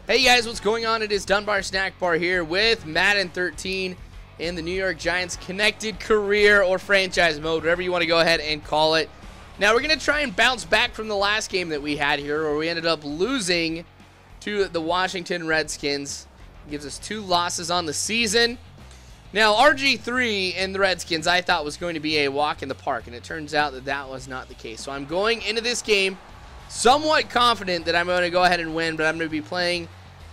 Hey guys, what's going on? It is Dunbar Snackbar here with Madden 13 in the New York Giants connected career or franchise mode, whatever you want to go ahead and call it. Now we're going to try and bounce back from the last game that we had here where we ended up losing to the Washington Redskins. It gives us 2 losses on the season. Now RG3 and the Redskins I thought was going to be a walk in the park, and it turns out that that was not the case. So I'm going into this game somewhat confident that I'm going to go ahead and win, but I'm going to be playing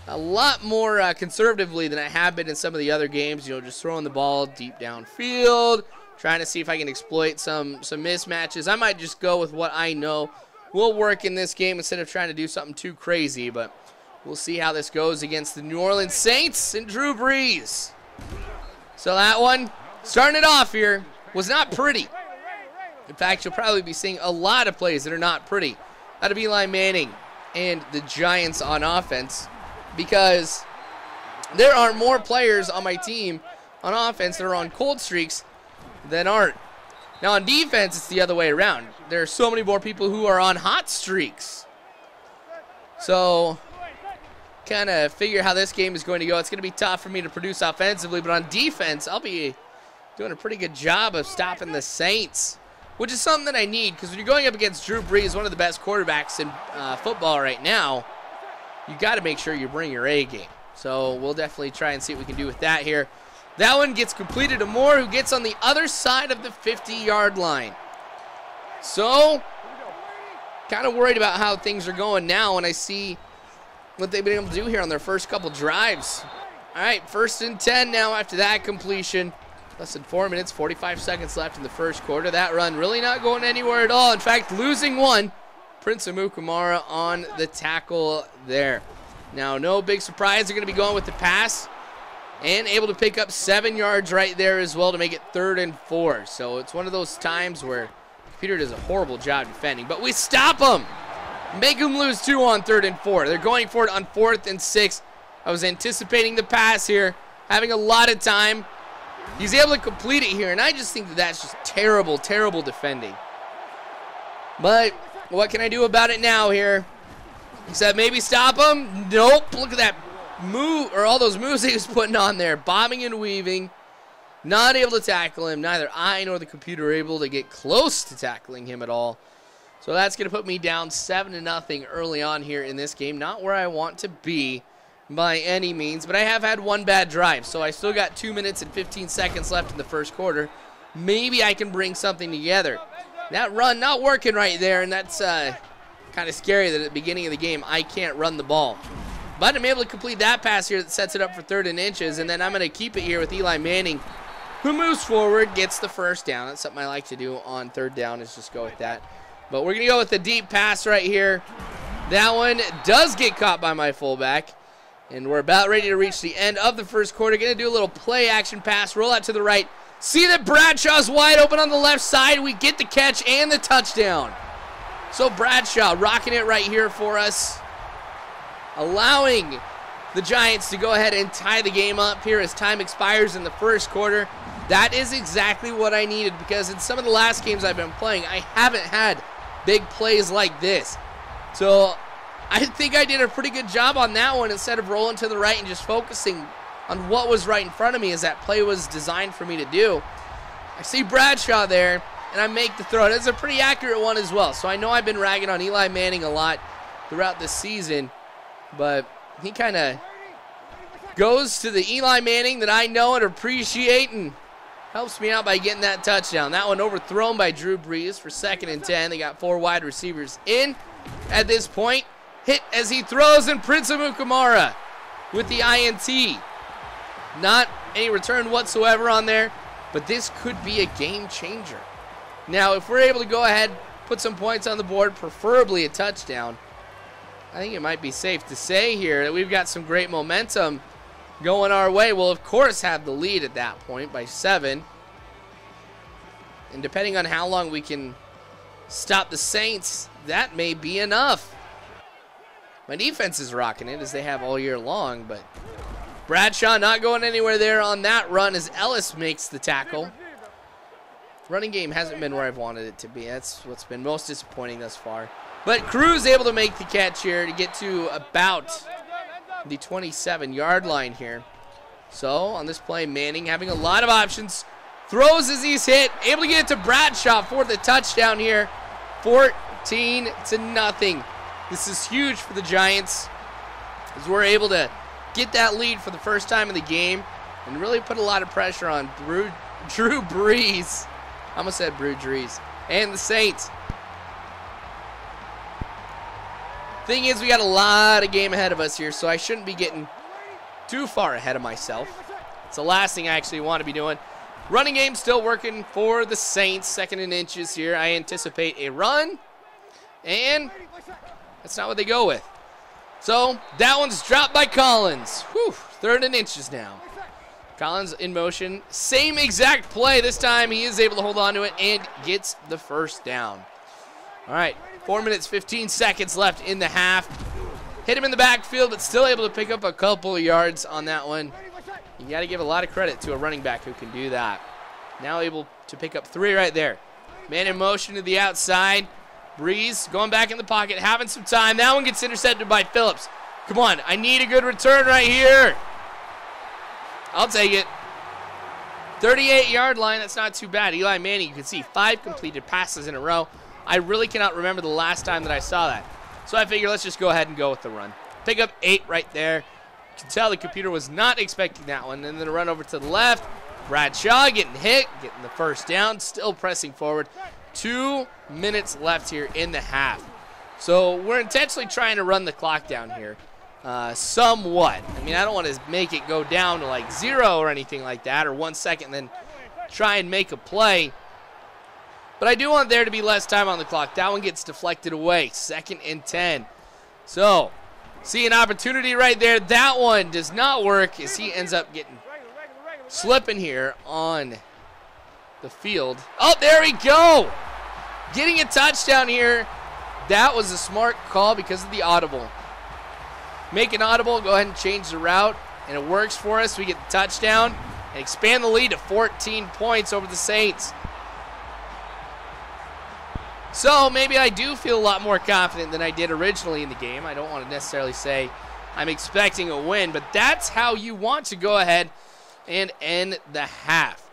a lot more conservatively than I have been in some of the other games. You know, just throwing the ball deep downfield, trying to see if I can exploit some mismatches. I might just go with what I know will work in this game instead of trying to do something too crazy, but we'll see how this goes against the New Orleans Saints and Drew Brees. So that one, starting it off here, was not pretty. In fact, you'll probably be seeing a lot of plays that are not pretty out of Eli Manning and the Giants on offense, because there are more players on my team on offense that are on cold streaks than aren't. Now on defense, it's the other way around. There are so many more people who are on hot streaks. So, kind of figure how this game is going to go. It's going to be tough for me to produce offensively, but on defense, I'll be doing a pretty good job of stopping the Saints, which is something that I need, because when you're going up against Drew Brees, one of the best quarterbacks in football right now, you got to make sure you bring your A game. So we'll definitely try and see what we can do with that here. That one gets completed to Moore, who gets on the other side of the 50-yard line. So, kind of worried about how things are going now when I see what they've been able to do here on their first couple drives. All right, 1st and 10 now after that completion. Less than 4 minutes, 45 seconds left in the first quarter. That run really not going anywhere at all. In fact, losing one. Prince Amukamara on the tackle there. Now, no big surprise. They're going to be going with the pass and able to pick up 7 yards right there as well to make it 3rd and 4. So it's one of those times where the computer does a horrible job defending, but we stop them. Make them lose 2 on 3rd and 4. They're going for it on 4th and 6. I was anticipating the pass here, having a lot of time. He's able to complete it here, and I just think that that's just terrible, terrible defending. But what can I do about it now here? Except maybe stop him? Nope. Look at that move, or all those moves he was putting on there. Bobbing and weaving. Not able to tackle him. Neither I nor the computer are able to get close to tackling him at all. So that's going to put me down 7-0 early on here in this game. Not where I want to be by any means, but I have had one bad drive, so I still got 2 minutes and 15 seconds left in the first quarter. Maybe I can bring something together. That run not working right there, and that's kind of scary that at the beginning of the game I can't run the ball. But I'm able to complete that pass here that sets it up for 3rd and inches, and then I'm going to keep it here with Eli Manning, who moves forward, gets the first down. That's something I like to do on 3rd down, is just go with that. But we're going to go with the deep pass right here. That one does get caught by my fullback. And we're about ready to reach the end of the first quarter. Going to do a little play action pass, roll out to the right. See that Bradshaw's wide open on the left side. We get the catch and the touchdown. So Bradshaw rocking it right here for us, allowing the Giants to go ahead and tie the game up here as time expires in the first quarter. That is exactly what I needed, because in some of the last games I've been playing, I haven't had big plays like this. So I think I did a pretty good job on that one, instead of rolling to the right and just focusing on what was right in front of me, as that play was designed for me to do. I see Bradshaw there, and I make the throw. It's a pretty accurate one as well. So I know I've been ragging on Eli Manning a lot throughout this season, but he kind of goes to the Eli Manning that I know and appreciate, and helps me out by getting that touchdown. That one overthrown by Drew Brees for 2nd and 10. They got 4 wide receivers in at this point. Hit as he throws, and Prince Amukamara with the INT. Not any return whatsoever on there, but this could be a game changer. Now, if we're able to go ahead, put some points on the board, preferably a touchdown, I think it might be safe to say here that we've got some great momentum going our way. We'll, of course, have the lead at that point by 7. And depending on how long we can stop the Saints, that may be enough. My defense is rocking it, as they have all year long, but Bradshaw not going anywhere there on that run as Ellis makes the tackle. Running game hasn't been where I've wanted it to be. That's what's been most disappointing thus far. But Cruz able to make the catch here to get to about the 27-yard line here. So on this play, Manning having a lot of options. Throws as he's hit. Able to get it to Bradshaw for the touchdown here. 14-0. This is huge for the Giants, as we're able to get that lead for the first time in the game and really put a lot of pressure on Drew Brees. I almost said Drew Brees. And the Saints. Thing is, we got a lot of game ahead of us here, so I shouldn't be getting too far ahead of myself. It's the last thing I actually want to be doing. Running game still working for the Saints. 2nd and inches here. I anticipate a run. And that's not what they go with. So that one's dropped by Collins. Whew, 3rd and inches now. Collins in motion. Same exact play. This time he is able to hold on to it and gets the first down. All right, 4 minutes, 15 seconds left in the half. Hit him in the backfield, but still able to pick up a couple of yards on that one. You got to give a lot of credit to a running back who can do that. Now able to pick up 3 right there. Man in motion to the outside. Brees going back in the pocket, having some time. That one gets intercepted by Phillips. Come on, I need a good return right here. I'll take it. 38-yard line, that's not too bad. Eli Manning, you can see 5 completed passes in a row. I really cannot remember the last time that I saw that. So I figure let's just go ahead and go with the run. Pick up 8 right there. You can tell the computer was not expecting that one. And then a run over to the left. Bradshaw getting hit, getting the first down, still pressing forward. 2 minutes left here in the half. So we're intentionally trying to run the clock down here. Somewhat. I mean, I don't want to make it go down to like 0 or anything like that, or 1 second, then try and make a play. But I do want there to be less time on the clock. That one gets deflected away. 2nd and 10. So, see an opportunity right there. That one does not work as he ends up slipping here on the field. Oh, there we go. Getting a touchdown here. That was a smart call because of the audible. Make an audible, go ahead and change the route, and it works for us. We get the touchdown and expand the lead to 14 points over the Saints. So maybe I do feel a lot more confident than I did originally in the game. I don't want to necessarily say I'm expecting a win, but that's how you want to go ahead and end the half.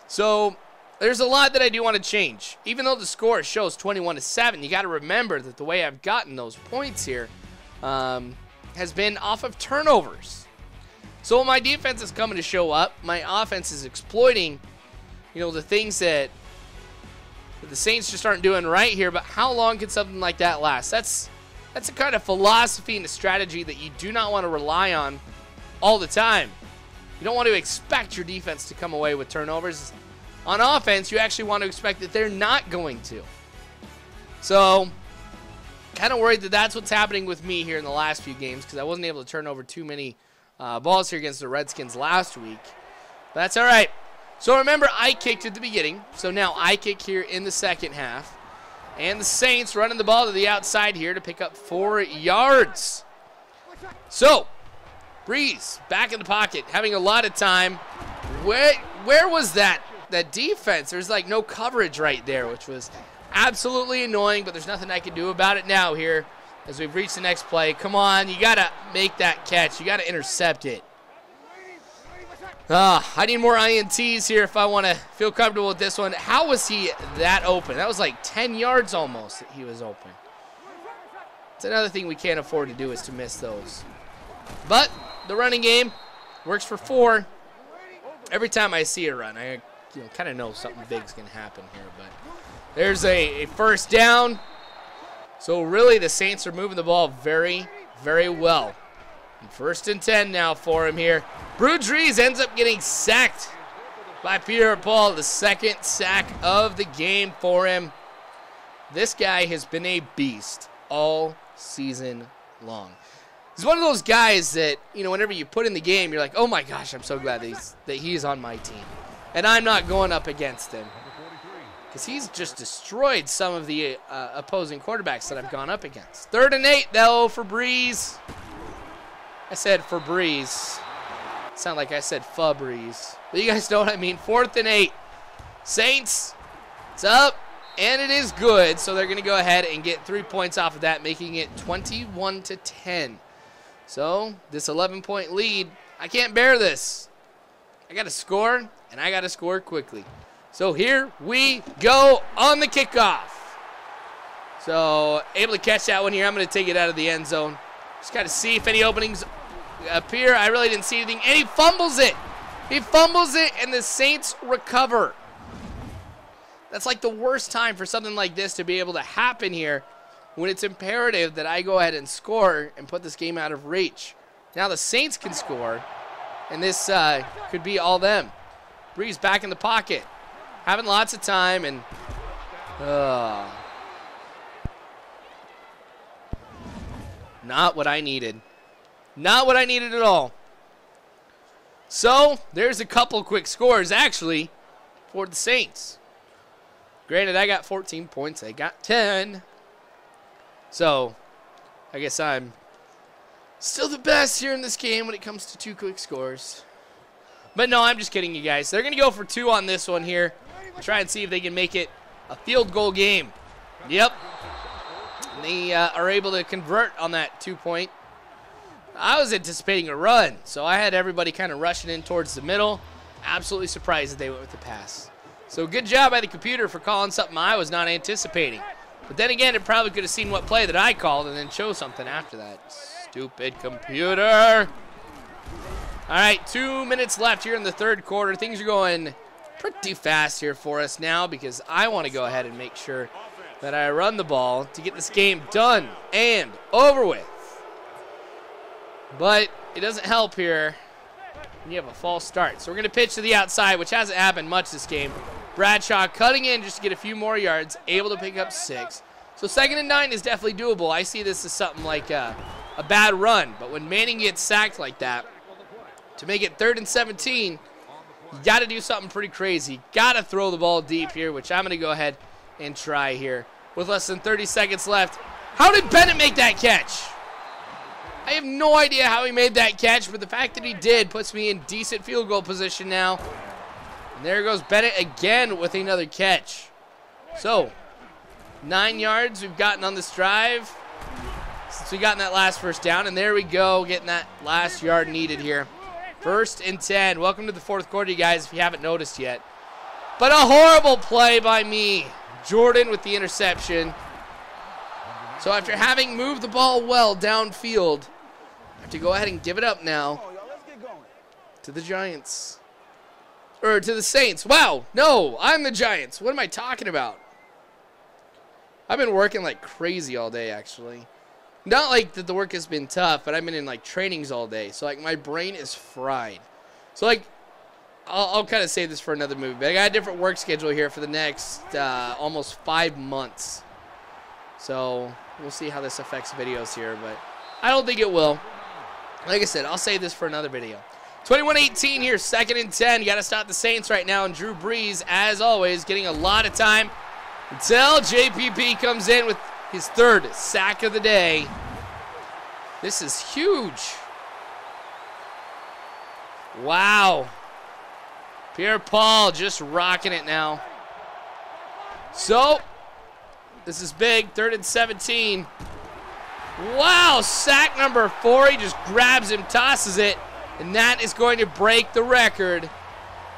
So there's a lot that I do want to change. Even though the score shows 21-7, you got to remember that the way I've gotten those points here has been off of turnovers. So when my defense is coming to show up, my offense is exploiting, the things that the Saints just aren't doing right here. But how long can something like that last? That's a kind of philosophy and a strategy that you do not want to rely on all the time. You don't want to expect your defense to come away with turnovers. On offense, you actually want to expect that they're not going to. So, kind of worried that that's what's happening with me here in the last few games, because I wasn't able to turn over too many balls here against the Redskins last week. But that's all right. So remember, I kicked at the beginning. So now I kick here in the second half. And the Saints running the ball to the outside here to pick up 4 yards. So, Brees back in the pocket, having a lot of time. Where was that defense? There's like no coverage right there, which was absolutely annoying, but there's nothing I can do about it now here as we've reached the next play. Come on, you got to make that catch. You got to intercept it. I need more INTs here if I want to feel comfortable with this one. How was he that open? That was like 10 yards almost that he was open. It's another thing we can't afford to do is to miss those. But the running game works for 4. Every time I see a run, I kind of know something big's going to happen here. But there's a first down. So really the Saints are moving the ball very, very well. And 1st and 10 now for him here. Drew Brees ends up getting sacked by Peter Paul, the 2nd sack of the game for him. This guy has been a beast all season long. He's one of those guys that, whenever you put in the game, you're like, oh my gosh, I'm so glad that he's on my team. And I'm not going up against him. Because he's just destroyed some of the opposing quarterbacks that I've gone up against. 3rd and 8, though, for Brees. I said for Brees. Sound like I said Febreze. But you guys know what I mean. 4th and 8. Saints, it's up, and it is good. So they're going to go ahead and get 3 points off of that, making it 21-10. So this 11-point lead, I can't bear this. I got to score, and I got to score quickly. So here we go on the kickoff. So able to catch that one here. I'm going to take it out of the end zone. Just got to see if any openings appear. I really didn't see anything. And he fumbles it. He fumbles it, and the Saints recover. That's like the worst time for something like this to be able to happen here, when it's imperative that I go ahead and score and put this game out of reach. Now the Saints can score, and this could be all them. Breeze back in the pocket, having lots of time, and not what I needed. Not what I needed at all. So there's a couple quick scores, actually, for the Saints. Granted, I got 14 points. They got 10. So, I guess I'm still the best here in this game when it comes to 2 quick scores. But no, I'm just kidding, you guys. They're going to go for 2 on this one here. Try and see if they can make it a field goal game. Yep. They are able to convert on that 2-point. I was anticipating a run, so I had everybody kind of rushing in towards the middle. Absolutely surprised that they went with the pass. So good job by the computer for calling something I was not anticipating. But then again, it probably could have seen what play that I called and then chose something after that. Stupid computer. All right, 2 minutes left here in the third quarter. Things are going pretty fast here for us now because I want to go ahead and make sure that I run the ball to get this game done and over with. But it doesn't help here when you have a false start. So we're going to pitch to the outside, which hasn't happened much this game. Bradshaw cutting in just to get a few more yards, able to pick up 6. So 2nd and 9 is definitely doable. I see this as something like a bad run. But when Manning gets sacked like that, to make it 3rd and 17, you got to do something pretty crazy. Got to throw the ball deep here, which I'm going to go ahead and try here. With less than 30 seconds left. How did Bennett make that catch? I have no idea how he made that catch, but the fact that he did puts me in decent field goal position now. And there goes Bennett again with another catch. So, 9 yards we've gotten on this drive since we got in that last first down. And there we go, getting that last yard needed here. 1st and 10. Welcome to the fourth quarter, you guys, if you haven't noticed yet. But a horrible play by me. Jordan with the interception. So after having moved the ball well downfield, I have to go ahead and give it up now to the Giants. Or to the Saints. Wow, no, I'm the Giants. What am I talking about? I've been working like crazy all day, actually. Not like that the work has been tough, but I've been in like trainings all day. So like my brain is fried. So like, I'll kind of save this for another movie. But I got a different work schedule here for the next almost 5 months. So we'll see how this affects videos here, but I don't think it will. Like I said, I'll save this for another video. 21-18 here, 2nd and 10. You got to stop the Saints right now, and Drew Brees, as always, getting a lot of time until JPP comes in with his 3rd sack of the day. This is huge. Wow. Pierre-Paul just rocking it now. So, this is big, 3rd and 17. Wow, sack number 4. He just grabs him, tosses it, and that is going to break the record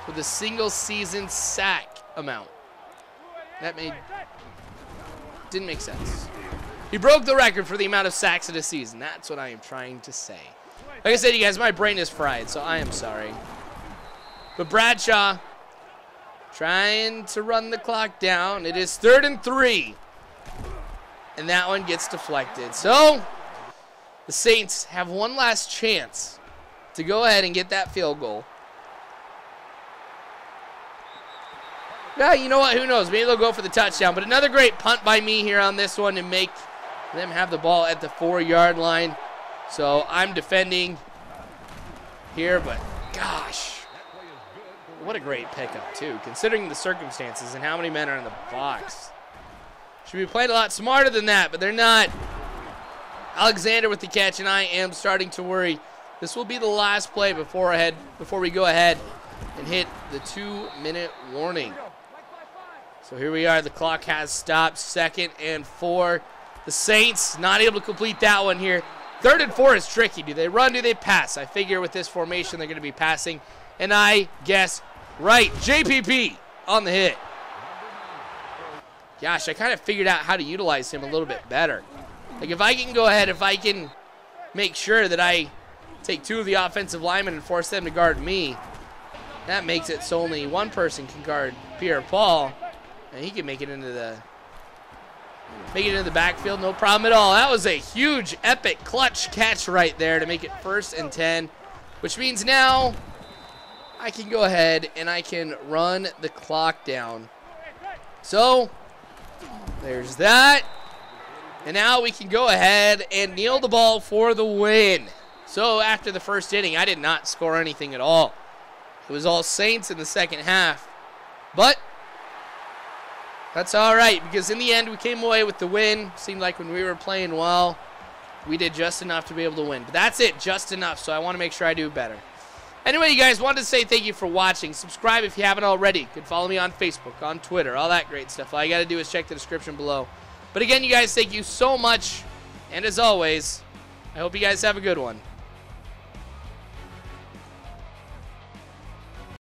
for the single season sack amount. That didn't make sense. He broke the record for the amount of sacks in a season. That's what I am trying to say. Like I said, you guys, my brain is fried, so I am sorry. But Bradshaw trying to run the clock down. It is 3rd and 3. And that one gets deflected. So, the Saints have one last chance to go ahead and get that field goal. Yeah, you know what? Who knows? Maybe they'll go for the touchdown. But another great punt by me here on this one to make them have the ball at the 4-yard line. So, I'm defending here, but gosh. What a great pickup, too, considering the circumstances and how many men are in the box. Should be playing a lot smarter than that, but they're not. Alexander with the catch, and I am starting to worry. This will be the last play before we go ahead and hit the 2-minute warning. So here we are. The clock has stopped. 2nd and 4. The Saints not able to complete that one here. 3rd and 4 is tricky. Do they run? Do they pass? I figure with this formation they're going to be passing. And I guess right. JPP on the hit. Gosh, I kind of figured out how to utilize him a little bit better. Like if I can go ahead, if I can make sure that I take 2 of the offensive linemen and force them to guard me, that makes it so only one person can guard Pierre-Paul, and he can make it into the backfield, no problem at all. That was a huge, epic, clutch catch right there to make it 1st and 10, which means now I can go ahead and I can run the clock down. So there's that. And now we can go ahead and kneel the ball for the win. So after the 1st inning, I did not score anything at all. It was all Saints in the 2nd half. But that's all right, because in the end, we came away with the win. Seemed like when we were playing well, we did just enough to be able to win. But that's it, just enough, so I want to make sure I do better. Anyway, you guys, wanted to say thank you for watching. Subscribe if you haven't already. You can follow me on Facebook, on Twitter, all that great stuff. All you got to do is check the description below. But again, you guys, thank you so much. And as always, I hope you guys have a good one.